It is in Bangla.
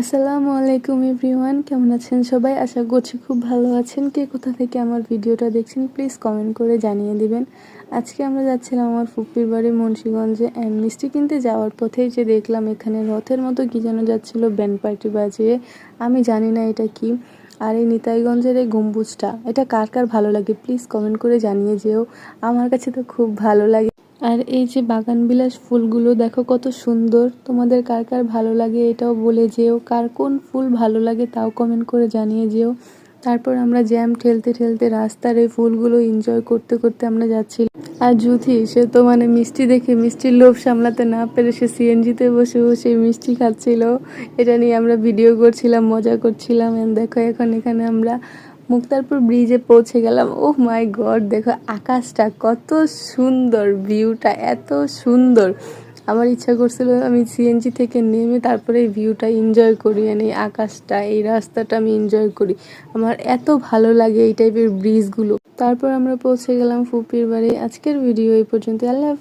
আসসালামু আলাইকুম এভরিওয়ান, কেমন আছেন সবাই? আশা করছি খুব ভালো আছেন। কে কোথা থেকে আমার ভিডিওটা দেখছেন প্লিজ কমেন্ট করে জানিয়ে দিবেন। আজকে আমরা যাচ্ছিলাম আমার ফুপির বাড়ি মুন্সিগঞ্জে, অ্যান্ড মিষ্টি কিনতে যাওয়ার পথেই যে দেখলাম এখানে রথের মতো কী যেন যাচ্ছিল ব্যান্ড পার্টি বাজিয়ে। আমি জানি না এটা কি। আর এই নিতাইগঞ্জের এই গম্বুজটা, এটা কার কার ভালো লাগে প্লিজ কমেন্ট করে জানিয়ে যেও। আমার কাছে তো খুব ভালো লাগে। আর এই যে বাগানবিলাস ফুলগুলো দেখো কত সুন্দর, তোমাদের কার কার ভালো লাগে এটাও বলে যেও। কার কোন ফুল ভালো লাগে তাও কমেন্ট করে জানিয়ে যেও। তারপর আমরা জ্যাম ঠেলতে ঠেলতে রাস্তার এই ফুলগুলো এনজয় করতে করতে আমরা যাচ্ছি। আর জুথি সে তো মিষ্টি দেখে মিষ্টির লোভ সামলাতে না পেরে সে সিএনজিতে বসে বসে মিষ্টি খাচ্ছিল। এটা নিয়ে আমরা ভিডিও করছিলাম, মজা করছিলাম। দেখো এখন এখানে আমরা মুক্তারপুর ব্রিজে পৌঁছে গেলাম। ওহ মাই গড, দেখো আকাশটা কত সুন্দর, ভিউটা এত সুন্দর। আমার ইচ্ছা করছিল আমি সিএনজি থেকে নেমে তারপরে এই ভিউটা এনজয় করি, এই আকাশটা, এই রাস্তাটা আমি এনজয় করি। আমার এত ভালো লাগে এই টাইপের ব্রিজগুলো। তারপর আমরা পৌঁছে গেলাম ফুপির বাড়ি। আজকের ভিডিও এই পর্যন্ত। আল্লাহ হাফেজ।